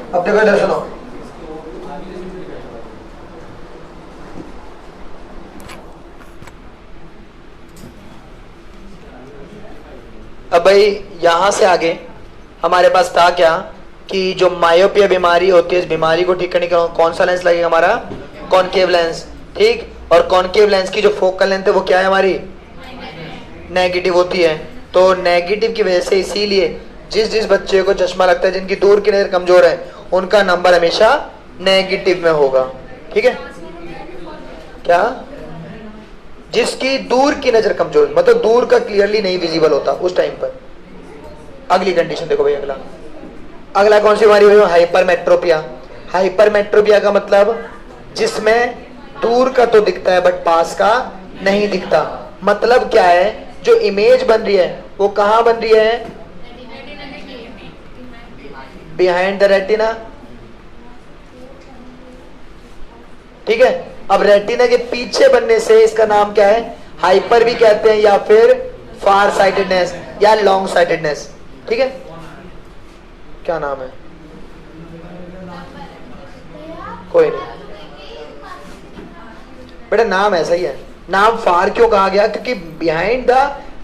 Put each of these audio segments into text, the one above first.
अब देखो इधर सुनो, अब भाई यहां से आगे हमारे पास था क्या कि जो मायोपिया बीमारी होती है, इस बीमारी को ठीक करने का कौन सा लेंस लगेगा हमारा, कॉनकेव लेंस, ठीक। और कॉनकेव लेंस की जो फोकल लेंथ है वो क्या है हमारी, नेगेटिव होती है। तो नेगेटिव की वजह से इसीलिए जिस जिस बच्चे को चश्मा लगता है, जिनकी दूर की नजर कमजोर है, उनका नंबर हमेशा नेगेटिव में होगा, ठीक है। क्या, जिसकी दूर की नजर कमजोर, मतलब दूर का क्लियरली नहीं विजिबल होता उस टाइम पर। अगली कंडीशन देखो भाई, अगला अगला कौन सी बीमारी हुई, हाइपरमेट्रोपिया। हाइपरमेट्रोपिया का मतलब जिसमें दूर का तो दिखता है बट पास का नहीं दिखता। मतलब क्या है, जो इमेज बन रही है वो कहां बन रही है, बिहाइंड द रेटिना, ठीक है। अब रेटिना के पीछे बनने से इसका नाम क्या है, हाइपर भी कहते हैं या फिर फार साइटेडनेस या लॉन्ग साइटेडनेस, ठीक है। क्या नाम है, कोई नहीं बेटा, नाम ऐसा ही है। नाम फार क्यों कहा गया, क्योंकि बिहाइंड द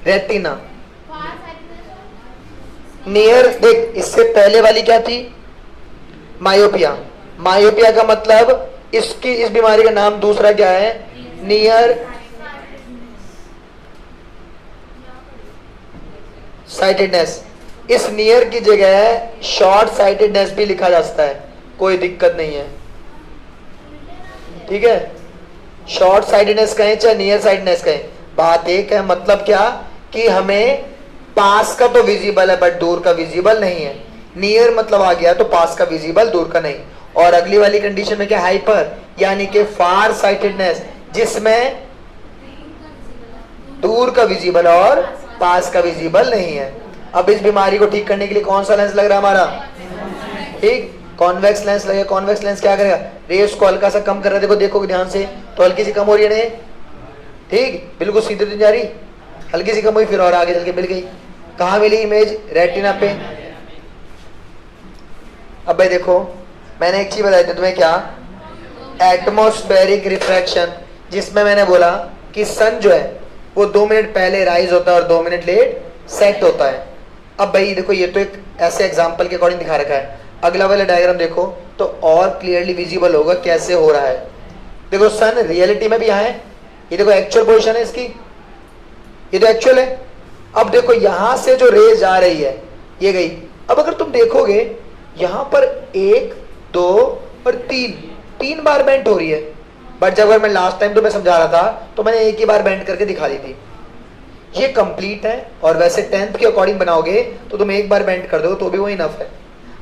रेटिना, नियर। देख इससे पहले वाली क्या थी, मायोपिया। मायोपिया का मतलब इसकी, इस बीमारी का नाम दूसरा क्या है, नियर साइटेडनेस। इस नियर की जगह शॉर्ट साइटेडनेस भी लिखा जा सकता है, कोई दिक्कत नहीं है, ठीक है। शॉर्ट साइटेडनेस कहें चाहे नियर साइटेडनेस कहें, बात एक है। मतलब क्या कि हमें पास का तो विजिबल है बट दूर का विजिबल नहीं है। नियर मतलब आ गया तो पास का विजिबल, दूर का नहीं। और अगली वाली कंडीशन में क्या, हाइपर यानी कि फार साइटेडनेस, जिसमें दूर का विजिबल और पास का विजिबल नहीं है। अब इस बीमारी को ठीक करने के लिए कौन सा लेंस लग रहा है हमारा, ठीक, कॉन्वेक्स लेंस लगेगा। कॉन्वेक्स लेंस क्या करेगा, रेस को हल्का सा कम कर रहा है, देखो देखो ध्यान से, तो हल्की सी कम हो रही है ना, ठीक, बिल्कुल सीधे तो जा रही, हल्की सी कम हुई, फिर और आगे चल के मिल गई। कहाँ मिली इमेज, रेटिना पे। अब भाई देखो, मैंने एक चीज बताई थी तुम्हें, क्या, एटमॉस्फेरिक रिफ्रैक्शन, जिसमें मैंने बोला कि सन जो है वो 2 मिनट पहले राइज होता है और 2 मिनट लेट सेट होता है। अब भाई देखो, ये तो एक ऐसे एग्जांपल के अकॉर्डिंग दिखा रखा है। अगला वाला डायग्राम देखो तो और क्लियरली विजिबल होगा कैसे हो रहा है। देखो सन रियलिटी में भी यहाँ है, ये देखो एक्चुअल पोजिशन है इसकी, ये तो एक्चुअल है। अब देखो यहां से जो रेज आ रही है ये गई। अब अगर तुम देखोगे यहां पर 1 2 और 3 बार बेंट हो रही है, बट जब अगर मैं लास्ट टाइम तुम्हें समझा रहा था तो मैंने एक ही बार बेंट करके दिखा दी थी। ये कंप्लीट है, और वैसे 10th के अकॉर्डिंग बनाओगे तो तुम एक बार बेंट कर दो तो भी वो इनफ है।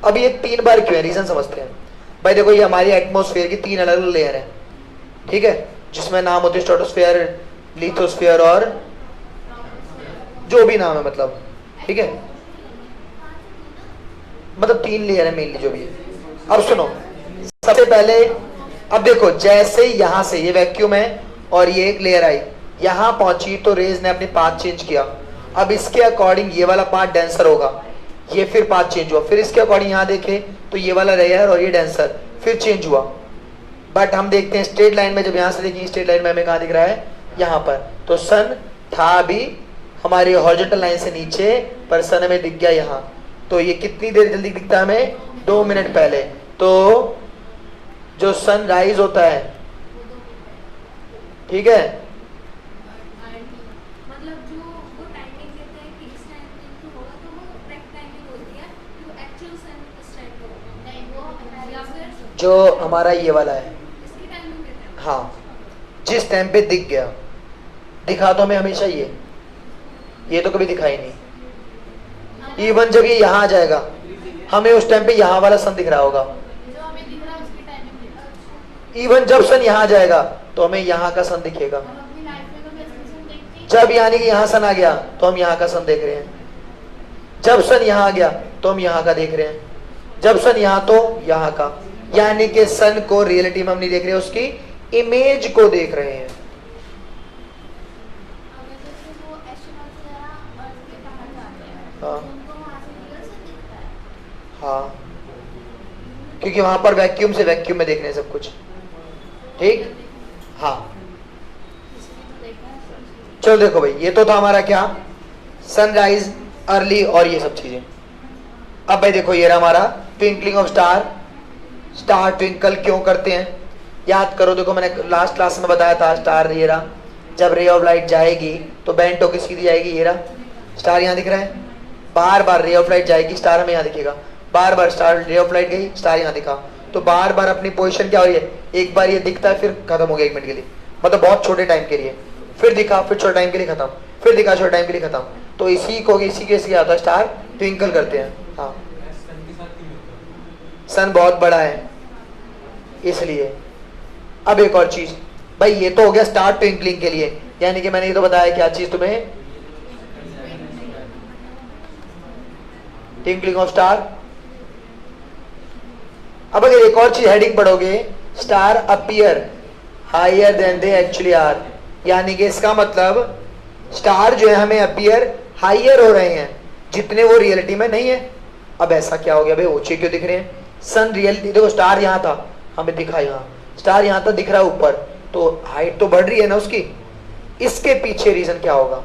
अब ये 3 बार क्यों है, रीजन समझते हैं भाई। देखो ये हमारी एटमॉस्फेयर की 3 अलग अलग लेयर है, ठीक है, जिसमें नाम होते हैं स्ट्रेटोस्फेयर, लिथोस्फेयर और जो भी नाम है, मतलब ठीक है, मतलब 3 लेयर है मेनली जो भी है। अब सुनो, सबसे पहले अब देखो, जैसे यहां से ये वैक्यूम है और ये एक लेयर आई, यहां पहुंची तो रेज ने अपने पाथ चेंज किया। अब इसके अकॉर्डिंग ये वाला पार्ट डेंसर होगा, ये फिर पाथ चेंज हुआ, फिर इसके अकॉर्डिंग यहां देखे तो ये वाला लेयर और ये डेंसर फिर चेंज हुआ। बट हम देखते हैं स्ट्रेट लाइन में, जब यहां से देखेंगे स्ट्रेट लाइन में हमें कहां दिख रहा है, यहां पर। तो सन था अभी हमारी हॉरिजॉन्टल लाइन से नीचे, पर सन हमें दिख गया यहाँ। तो ये कितनी देर जल्दी दिखता है हमें, 2 मिनट पहले। तो जो सन राइज होता है, ठीक है, मतलब जो वो टाइमिंग देता है कि इस टाइम पे होगा तो वो करेक्ट टाइमिंग होती है कि वो एक्चुअल सन इस टाइम पे होगा, नहीं वो या फिर जो हमारा ये वाला है, इसकी टाइमिंग देता है। हाँ, जिस टाइम पे दिख गया, दिखा तो हमें हमेशा ये तो कभी दिखाई नहीं। इवन जब ये यहाँ आ जाएगा हमें उस टाइम पे यहाँ वाला सन दिख रहा होगा। जो हमें दिख रहा है उसकी टाइमिंग देता है। इवन जब सन यहाँ जाएगा तो हमें यहाँ का सन दिखेगा। हम अपनी लाइफ में कभी ऐसा सन देखते हैं? जब यानी कि यहाँ सन आ गया तो हम यहाँ का सन देख रहे हैं, जब सन यहाँ आ गया तो हम यहाँ का देख रहे हैं, जब सन यहाँ तो यहाँ का। यानी कि सन को रियलिटी में हम नहीं देख रहे, उसकी इमेज को देख रहे हैं। अगर जैसे वो एस्ट्रोनॉट्स वगैरह अर्थ के बाहर जाते हैं हाँ तो उनको वहाँ से रियल सन दिखता है। हाँ, क्योंकि वहां पर वैक्यूम से वैक्यूम में देखने सब कुछ। ठीक, हाँ चलो देखो भाई, ये तो था हमारा क्या, सनराइज अर्ली और ये सब चीजें। अब भाई देखो ये रहा हमारा twinkling of star. Star twinkle क्यों करते हैं, याद करो। देखो मैंने लास्ट क्लास में बताया था, स्टार ये रहा, जब रे ऑफ लाइट जाएगी तो बेंट होकर सीधी जाएगी। ये रहा स्टार, यहाँ दिख रहा है। बार बार रे ऑफ लाइट जाएगी, स्टार हमें यहाँ दिखेगा। बार बार स्टार रे ऑफ लाइट गई, स्टार यहाँ दिखा। तो बार बार अपनी पोजीशन क्या हो रही है, एक बार ये दिखता है फिर खत्म हो गया 1 मिनट के लिए, मतलब बहुत छोटे टाइम के लिए, फिर दिखा, फिर छोटे टाइम के लिए खत्म, फिर दिखा, छोटे टाइम के लिए खत्म। तो इसी को इसी केस क्या होता है, स्टार ट्विंकल करते हैं। हाँ, सन बहुत बड़ा है इसलिए। अब एक और चीज भाई, ये तो हो गया स्टार ट्विंकलिंग के लिए, यानी कि मैंने ये तो बताया क्या चीज तुम्हें, ट्विंकलिंग ऑफ स्टार। अब अगर एक और चीज हेडिंग पढ़ोगे, star appear higher than they actually are, यानी कि इसका मतलब स्टार जो है हमें अपीयर हायर हो रहे हैं जितने वो रियलिटी में नहीं है। अब ऐसा क्या हो गया भाई, ऊंचे क्यों दिख रहे हैं। सन रियलिटी, देखो स्टार यहाँ था, हमें दिखा यहाँ, स्टार यहाँ था दिख रहा है ऊपर, तो हाइट तो बढ़ रही है ना उसकी। इसके पीछे रीजन क्या होगा,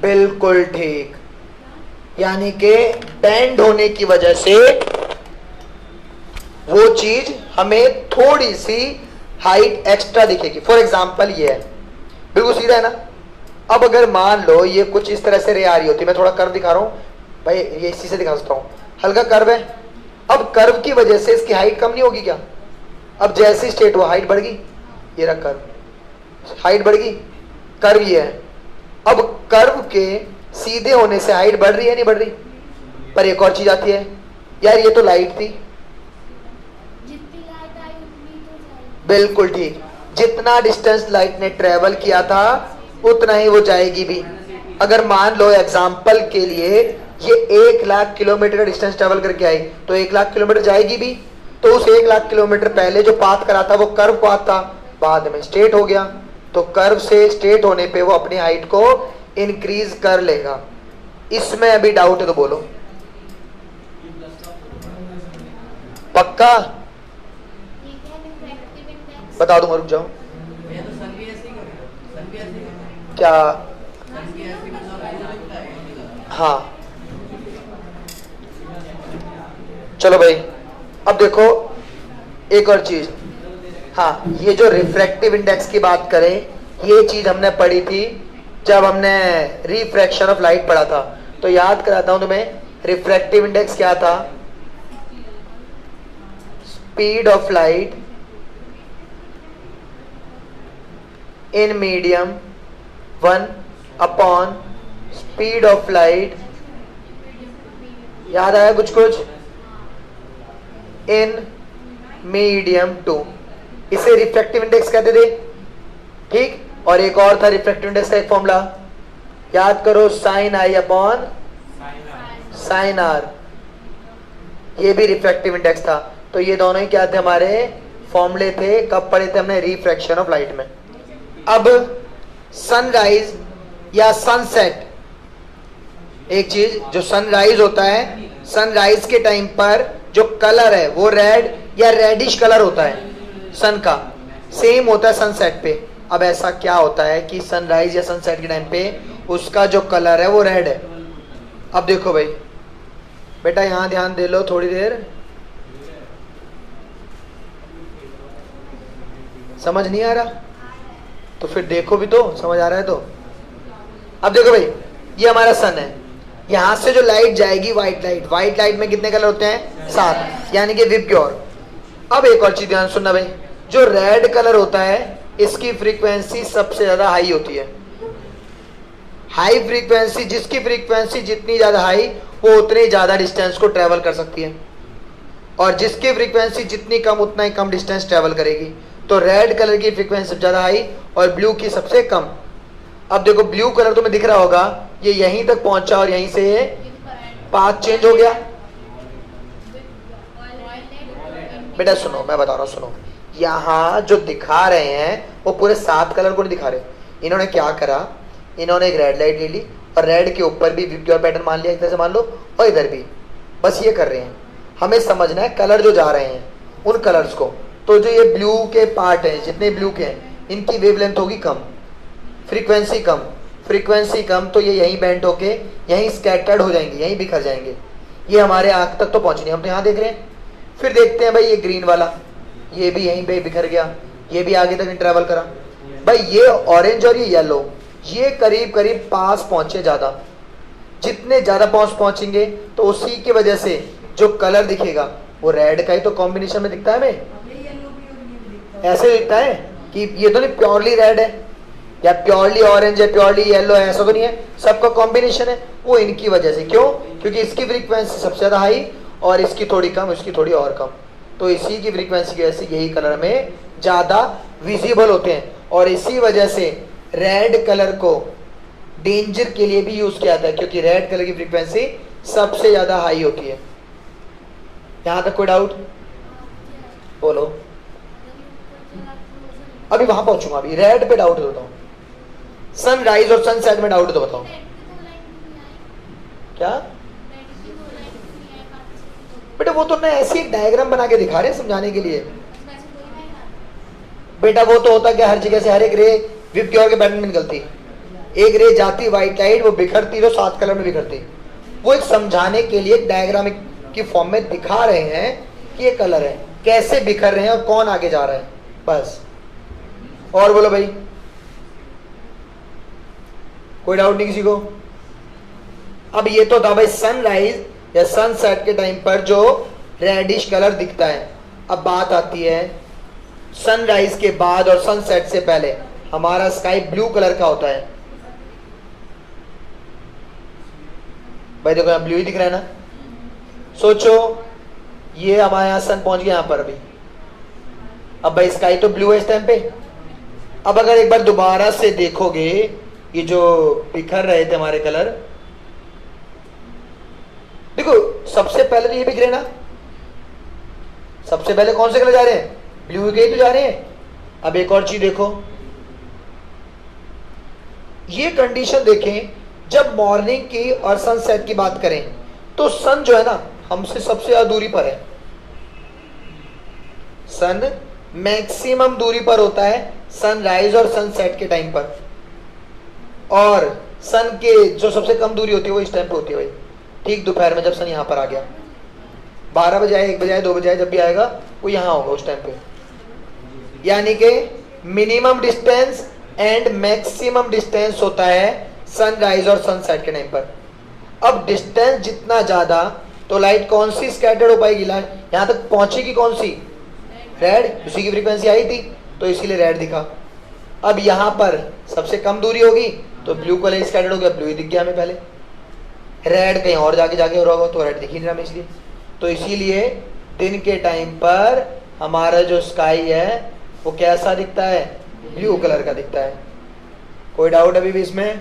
बिल्कुल ठीक, यानी कि बेंड होने की वजह से वो चीज हमें थोड़ी सी हाइट एक्स्ट्रा दिखेगी। फॉर एग्जांपल ये है, बिल्कुल सीधा है ना। अब अगर मान लो ये कुछ इस तरह से रे आ रही होती, मैं थोड़ा कर्व दिखा रहा हूं भाई, ये इसी से दिखा सकता हूं, हल्का कर्व है। अब कर्व की वजह से इसकी हाइट कम नहीं होगी क्या, अब जैसी स्टेट हुआ हाइट बढ़ गई, ये रहा कर्व, हाइट बढ़ गई, कर्व ये है। अब कर्व के सीधे होने से हाइट बढ़ रही है नहीं बढ़ रही। पर एक और चीज आती है, यार ये तो लाइट थी, बिल्कुल ठीक, जितना डिस्टेंस लाइट ने ट्रेवल किया था उतना ही वो जाएगी भी। अगर मान लो एग्जाम्पल के लिए ये 1,00,000 किलोमीटर डिस्टेंस ट्रेवल करके आई, तो 1,00,000 किलोमीटर जाएगी भी। तो उस 1,00,000 किलोमीटर पहले जो पाथ करा था वो कर्व पाथ था, बाद में स्ट्रेट हो गया, तो कर्व से स्ट्रेट होने पे वो अपनी हाइट को इंक्रीज कर लेगा। इसमें अभी डाउट है तो बोलो, पक्का बता दूंगा, रुक जाओ। क्या, हाँ चलो भाई, अब देखो एक और चीज, हाँ ये जो रिफ्रैक्टिव इंडेक्स की बात करें, ये चीज हमने पढ़ी थी जब हमने रिफ्रैक्शन ऑफ लाइट पढ़ा था। तो याद कराता हूं तुम्हें, रिफ्रैक्टिव इंडेक्स क्या था, speed of light in medium 1 upon speed of light, याद आया कुछ कुछ, इन मीडियम 2, इसे रिफ्रैक्टिव इंडेक्स कहते थे। ठीक, और एक और था रिफ्रैक्टिव इंडेक्स का एक फॉर्मूला, याद करो, sine i upon sine r, ये भी रिफ्रैक्टिव इंडेक्स था। तो ये दोनों ही क्या थे, हमारे फॉर्मूले थे, कब पढ़े थे हमने, रिफ्रैक्शन ऑफ लाइट में। अब सनराइज या सनसेट, एक चीज, जो सनराइज होता है, सनराइज के टाइम पर जो कलर है वो रेड या रेडिश कलर होता है सन का, सेम होता है सनसेट पे। अब ऐसा क्या होता है कि सनराइज या सनसेट के टाइम पे उसका जो कलर है वो रेड है। अब देखो भाई बेटा, यहां ध्यान दे लो थोड़ी देर, समझ नहीं आ रहा तो फिर देखो भी तो, समझ आ रहा है तो। अब देखो भाई, ये हमारा सन है, यहां से जो लाइट जाएगी व्हाइट लाइट, व्हाइट लाइट में कितने कलर होते हैं, 7, यानी कि विबग्योर। अब एक और चीज ध्यान सुनना भाई, जो रेड कलर होता है इसकी फ्रीक्वेंसी सबसे ज्यादा हाई होती है। हाई फ्रीक्वेंसी, जिसकी फ्रीक्वेंसी जितनी ज्यादा हाई वो उतने ज्यादा डिस्टेंस को ट्रेवल कर सकती है, और जिसकी फ्रीक्वेंसी जितनी कम उतना ही कम डिस्टेंस ट्रेवल करेगी। तो रेड कलर की फ्रीक्वेंसी सबसे ज्यादा हाई और ब्लू की सबसे कम। अब देखो ब्लू कलर तुम्हें दिख रहा होगा, ये यहीं तक पहुंचा और यहीं से पाथ चेंज हो गया। बेटा सुनो, मैं बता रहा हूं, सुनो, यहां जो दिखा रहे हैं वो पूरे 7 कलर को नहीं दिखा रहे, इन्होंने क्या करा, इन्होंने एक रेड लाइट ले ली और रेड के ऊपर भी विबग्योर पैटर्न मान लिया एक तरह से मान लो, और इधर भी, बस ये कर रहे हैं। हमें समझना है कलर जो जा रहे हैं उन कलर्स को। तो जो ये ब्लू के पार्ट हैं, जितने ब्लू के हैं, इनकी वेवलेंथ होगी कम, फ्रीक्वेंसी कम, फ्रीक्वेंसी कम, तो ये यहीं बेंट होके यहीं स्कैटर्ड हो जाएंगे, यहीं बिखर जाएंगे। ये हमारे आंख तक तो पहुंच नहीं, हम तो यहाँ देख रहे हैं। फिर देखते हैं भाई ये ग्रीन वाला, ये भी यहीं पे बिखर गया, ये भी आगे तक नहीं ट्रैवल करा। भाई ये ऑरेंज और ये येलो, ये करीब करीब पास पहुंचे ज्यादा। जितने ज्यादा पास पहुंचेंगे तो उसी की वजह से जो कलर दिखेगा वो रेड का ही तो कॉम्बिनेशन में दिखता है हमें। ऐसे दिखता है कि ये तो नहीं प्योरली रेड है या प्योरली ऑरेंज है, प्योरली येलो है, ऐसा तो नहीं है, सबका कॉम्बिनेशन है। वो इनकी वजह से, क्यों? क्योंकि इसकी फ्रीक्वेंसी सबसे ज्यादा हाई और इसकी थोड़ी कम, इसकी थोड़ी और कम, तो इसी की फ्रीक्वेंसी की वजह से यही कलर में ज्यादा विजिबल होते हैं। और इसी वजह से रेड कलर को डेंजर के लिए भी यूज किया जाता है, क्योंकि रेड कलर की फ्रीक्वेंसी सबसे ज्यादा हाई होती है। यहां तक कोई डाउट? बोलो। अभी वहां पहुंचूंगा, अभी रेड पे डाउट होता हूँ। सनराइज और सनसेट में डाउट तो बताओ क्या? बेटा वो तो ना ऐसी एक डायग्राम बना के दिखा रहे हैं समझाने के लिए। बेटा वो तो होता क्या, हर जगह से हर एक रे विबग्योर के पैटर्न में निकलती, एक रे जाती व्हाइट लाइट, वो बिखरती तो 7 कलर में बिखरती। वो एक समझाने के लिए डायग्राम की फॉर्म में दिखा रहे हैं कि ये कलर है, कैसे बिखर रहे हैं और कौन आगे जा रहा है, बस। और बोलो भाई, कोई डाउट नहीं किसी को? अब ये तो था भाई सनराइज या सनसेट के टाइम पर जो रेडिश कलर दिखता है। अब बात आती है सनराइज के बाद और सनसेट से पहले हमारा स्काई ब्लू कलर का होता है। भाई देखो यहाँ ब्लू ही दिख रहा है ना। सोचो ये हमारे यहां सन पहुंच गया यहां पर अभी, अब भाई स्काई तो ब्लू है इस टाइम पे। अब अगर एक बार दोबारा से देखोगे ये जो बिखर रहे थे हमारे कलर, देखो सबसे पहले तो ये बिखरे ना, सबसे पहले कौन से कलर जा रहे हैं? ब्लू के ही तो जा रहे हैं। अब एक और चीज देखो, ये कंडीशन देखें, जब मॉर्निंग की और सनसेट की बात करें तो सन जो है ना हमसे सबसे ज्यादा दूरी पर है। सन मैक्सिमम दूरी पर होता है सनराइज और सनसेट के टाइम पर, और सन के जो सबसे कम दूरी होती है वो इस टाइम पे होती है भाई, ठीक दोपहर में जब सन यहाँ पर आ गया, 12 बजे आए, 1 बजे आए, 2 बजे आए, जब भी आएगा वो यहाँ होगा उस टाइम पे। यानी कि minimum distance and maximum distance होता है सनराइज और सनसेट के टाइम पर। अब डिस्टेंस जितना ज्यादा तो लाइट कौन सी स्कैटर्ड हो पाएगी, लाइट यहाँ तक पहुंचेगी कौन सी? रेड, उसी की फ्रीक्वेंसी आई थी तो इसीलिए रेड दिखा। अब यहाँ पर सबसे कम दूरी होगी तो ब्लू कलर स्कैटर्ड हो गया, ब्लू ही दिख गया हमें पहले। रेड कहीं और जाके हो रहा होगा तो रेड दिख ही नहीं रहा इसलिए। तो इसीलिए दिन के टाइम पर हमारा जो स्काई है वो कैसा दिखता है? ब्लू कलर का दिखता है। कोई डाउट अभी भी इसमें?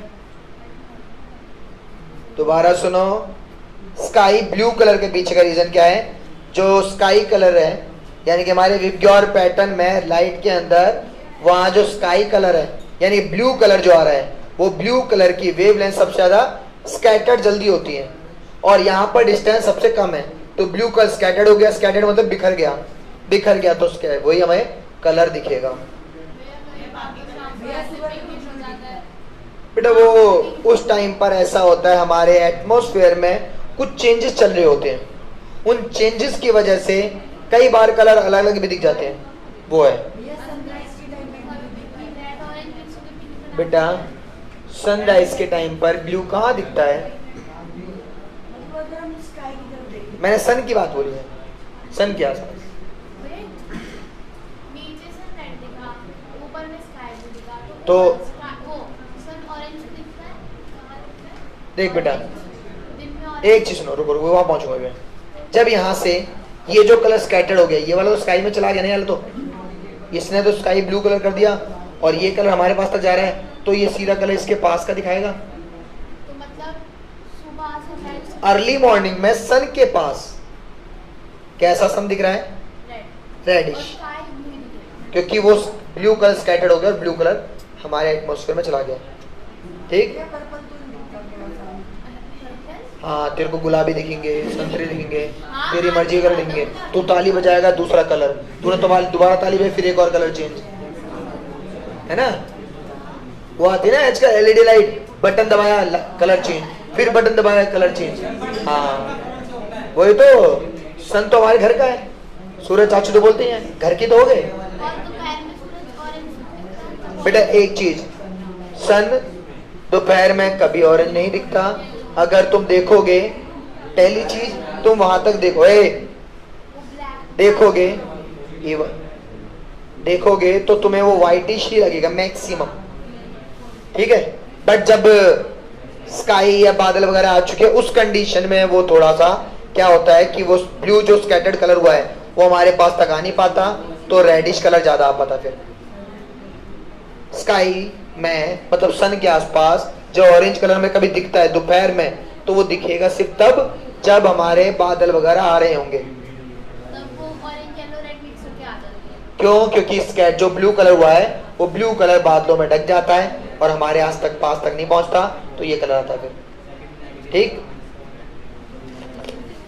दोबारा सुनो, स्काई ब्लू कलर के पीछे का रीजन क्या है? जो स्काई कलर है यानी कि हमारे विबग्योर पैटर्न में लाइट के अंदर वहां जो स्काई कलर है यानी ब्लू कलर जो आ रहा है वो ब्लू कलर की वेवलेंथ सबसे ज्यादा स्कैटर्ड जल्दी होती है, और यहाँ पर डिस्टेंस सबसे कम है तो ब्लू कलर स्कैटर्ड हो गया। स्कैटर्ड मतलब बिखर गया, बिखर गया तो वही हमें कलर दिखेगा। बेटा वो उस टाइम पर ऐसा होता है हमारे एटमॉस्फेयर में कुछ चेंजेस चल रहे होते हैं, उन चेंजेस की वजह से कई बार कलर अलग अलग भी दिख जाते हैं, वो है। बेटा सनराइज के टाइम पर ब्लू कहाँ दिखता है? मैंने सन की बात बोली है, सन के आसपास। तो देख बेटा एक चीज सुनो, रुको रुको वहां पहुंचूंगा मैं। जब यहाँ से ये जो कलर स्कैटर्ड हो गया, ये वाला तो स्काई में चला गया नहीं, वाला तो इसने तो स्काई ब्लू कलर कर दिया और ये कलर हमारे पास तक जा रहा है तो ये सीधा कलर इसके पास का दिखाएगा। तो मतलब सुबह अर्ली मॉर्निंग में सन के पास कैसा सन दिख रहा है? रेडिश, क्योंकि वो ब्लू कलर स्कैटर्ड हो गया और ब्लू कलर हमारे एटमॉस्फेयर में चला गया। ठीक, हाँ तेरे को गुलाबी दिखेंगे, संतरे दिखेंगे, तेरी मर्जी का कलर दिखेंगे। तू ताली बजाएगा दूसरा कलर, तूने तो दोबारा ताली बजाई फिर एक और कलर चेंज, है ना। वो आती है ना आज का एलईडी लाइट, बटन दबाया कलर चेंज, फिर बटन दबाया कलर चेंज। हाँ वही तो, सन तो हमारे घर का है, सूरज चाचू तो बोलते हैं घर की तो हो गए। बेटा एक चीज, सन दोपहर में कभी ऑरेंज नहीं दिखता। अगर तुम देखोगे पहली चीज, तुम वहां तक देखो, देखोगे देखोगे तो तुम्हें वो व्हाइटिश ही लगेगा मैक्सिमम, ठीक है। बट जब स्काई या बादल वगैरह आ चुके हैं उस कंडीशन में वो थोड़ा सा क्या होता है कि वो ब्लू जो स्कैटर्ड कलर हुआ है वो हमारे पास तक आ नहीं पाता, तो रेडिश कलर ज्यादा आ पाता। फिर स्काई में मतलब सन के आसपास जो ऑरेंज कलर में कभी दिखता है दोपहर में, तो वो दिखेगा सिर्फ तब जब हमारे बादल वगैरह आ रहे होंगे। क्यों? क्योंकि स्कैट जो ब्लू कलर हुआ है वो ब्लू कलर बादलों में ढक जाता है और हमारे पास तक नहीं पहुंचता, तो ये कलर आता है फिर। ठीक,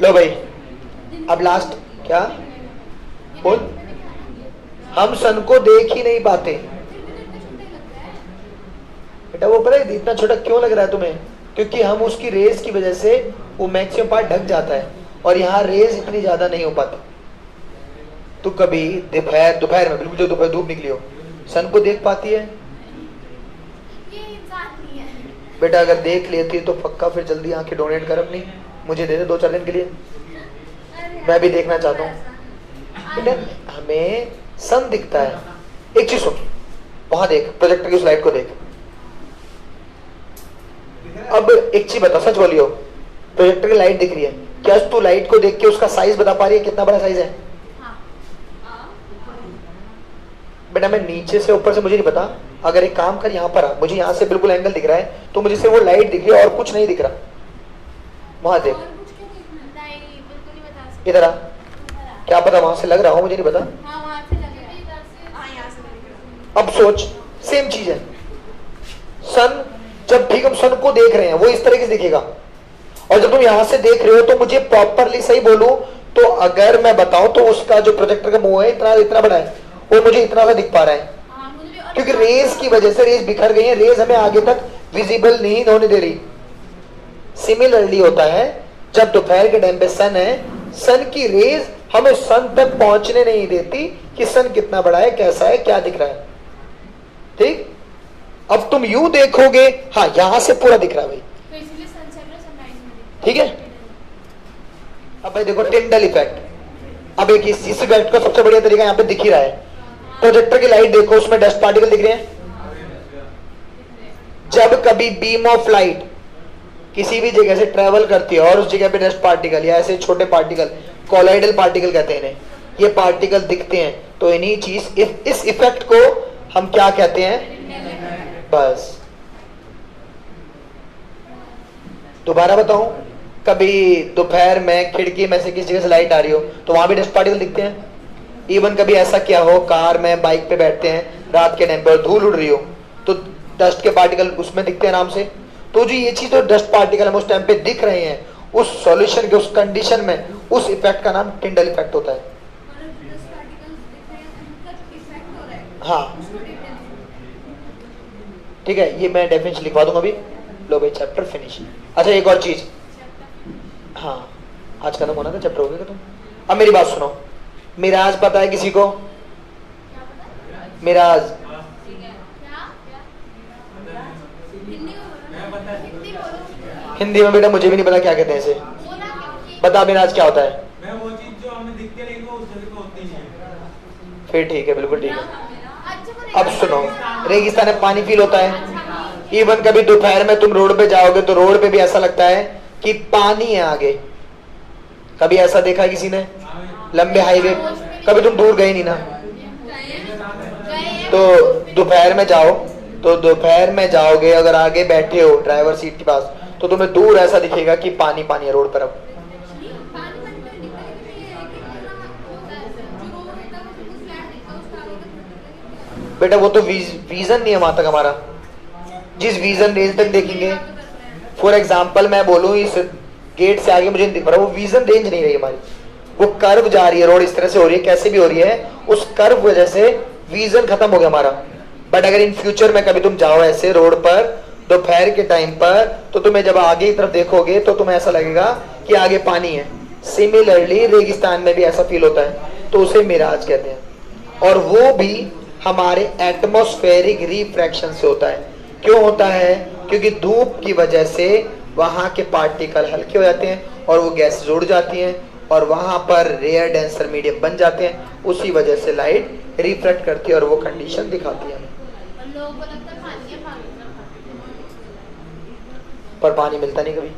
लो भाई अब लास्ट क्या बोल, हम सन को देख ही नहीं पाते। बेटा वो पता है इतना छोटा क्यों लग रहा है तुम्हें? क्योंकि हम उसकी रेस की वजह से वो मैक्सिमम पार्ट ढक जाता है और यहाँ रेस इतनी ज्यादा नहीं हो पाती। तो कभी दोपहर में बिल्कुल जो दोपहर धूप निकली हो, सन को देख पाती है? बेटा अगर देख लेती तो पक्का फिर जल्दी आंखें डोनेट कर अपनी, मुझे दे दे 2-4 दिन के लिए, मैं भी देखना चाहता हूँ। बेटा हमें सन दिखता है। एक चीज सुन, वहां देख प्रोजेक्टर की स्लाइड को देख। अब एक चीज बता, सच बोलियो, प्रोजेक्टर की लाइट दिख रही है, क्या तू लाइट को देख के उसका साइज बता पा रही है कितना बड़ा साइज है? बेटा मैं नीचे से ऊपर से मुझे नहीं पता, अगर एक काम कर यहाँ पर आ, मुझे यहाँ से बिल्कुल एंगल दिख रहा है तो मुझे से वो लाइट दिख रही है और कुछ नहीं दिख रहा। वहां देख, इधर आ, क्या पता वहां से लग रहा हो, मुझे नहीं पता। अब सोच सेम चीज है, सन जब ठीक हम सन को देख रहे हैं वो इस तरीके से दिखेगा, और जब तुम यहां से देख रहे हो तो मुझे प्रॉपरली सही बोलूं तो अगर मैं बताऊं तो उसका जो प्रोजेक्टर का मुंह है इतना बड़ा है, वो मुझे इतना सा दिख पा रहा है क्योंकि रेस की वजह से रेस बिखर गई है, रेस हमें आगे तक विजिबल नहीं होने दे रही। सिमिलरली होता है जब दोपहर के टाइम पे सन है, सन की रेस हमें सन तक पहुंचने नहीं देती कि सन कितना बड़ा है, कैसा है, क्या दिख रहा है। ठीक, अब तुम यूं देखोगे, हाँ यहां से पूरा दिख रहा है भाई, ठीक है। अब भाई देखो टिंडल इफेक्ट, अब एक इस इफेक्ट का सबसे बढ़िया तरीका यहाँ पे दिख ही रहा है। प्रोजेक्टर की लाइट देखो, उसमें डस्ट पार्टिकल दिख रहे हैं। जब कभी बीम ऑफ लाइट किसी भी जगह से ट्रेवल करती है और उस जगह पे डस्ट पार्टिकल या ऐसे छोटे पार्टिकल, कोलाइडल पार्टिकल कहते हैं इन्हें, ये पार्टिकल दिखते हैं, तो इन्हीं चीज इस इफेक्ट को हम क्या कहते हैं? बस दोबारा बताऊं, कभी दोपहर में खिड़की में से किसी जगह से लाइट आ रही हो तो वहां भी डस्ट पार्टिकल दिखते हैं। इवन कभी ऐसा क्या हो, कार में बाइक पे बैठते हैं रात के टाइम पे और धूल उड़ रही हो तो डस्ट के पार्टिकल उसमें दिखते हैं आराम से। तो जो ये चीज तो डस्ट पार्टिकल हम उस टाइम पे दिख रहे हैं, उस सॉल्यूशन के उस कंडीशन में, उस इफेक्ट का नाम टिंडल इफेक्ट होता है। हाँ ठीक है, ये मैं डेफिनेशन लिखवा दूंगा अभी। लो भाई चैप्टर फिनिश। अच्छा एक और चीज, हाँ आज खत्म होना था, चैप्टर हो गया तुम। अब मेरी बात सुनो, मिराज पता है किसी को? मिराज हिंदी में बेटा मुझे भी नहीं पता क्या कहते हैं इसे, बता मिराज क्या होता है? वो चीज जो हमें दिखती है लेकिन वो उस जगह पे होती नहीं है। फिर ठीक है, बिल्कुल ठीक है। अब सुनो, रेगिस्तान में पानी फील होता है। इवन कभी दोपहर में तुम रोड पे जाओगे तो रोड पे भी ऐसा लगता है कि पानी है आगे। कभी ऐसा देखा है किसी ने? लंबे हाईवे, कभी तुम दूर गए नहीं ना, तो दोपहर में जाओ, तो दोपहर में जाओगे अगर आगे बैठे हो ड्राइवर सीट के पास तो तुम्हें दूर ऐसा दिखेगा कि पानी पानी है रोड पर। अब बेटा वो तो विजन नहीं है वहां तक हमारा, जिस विजन रेंज तक देखेंगे। फॉर एग्जाम्पल मैं बोलूँ इस गेट से आगे मुझे नहीं दिख रहा, वो विजन रेंज नहीं रही हमारी, वो कर्व जा रही है, रोड इस तरह से हो रही है, कैसे भी हो रही है, उस कर्व वजह से विजन खत्म हो गया हमारा। बट अगर इन फ्यूचर में कभी तुम जाओ ऐसे रोड पर दोपहर के टाइम पर, तो तुम्हें जब आगे की तरफ देखोगे तो तुम्हें ऐसा लगेगा कि आगे पानी है। सिमिलरली रेगिस्तान में भी ऐसा फील होता है, तो उसे मिराज कहते हैं। और वो भी हमारे एटमॉस्फेरिक रिफ्रैक्शन से होता है। क्यों होता है? क्योंकि धूप की वजह से वहां के पार्टिकल हल्के हो जाते हैं और वो गैस जुड़ जाती हैं और वहां पर रेयर डेंसर मीडियम बन जाते हैं, उसी वजह से लाइट रिफ्लेक्ट करती है और वो कंडीशन दिखाती है। लोगों को लगता है पानी है, पानी पर पानी मिलता नहीं कभी।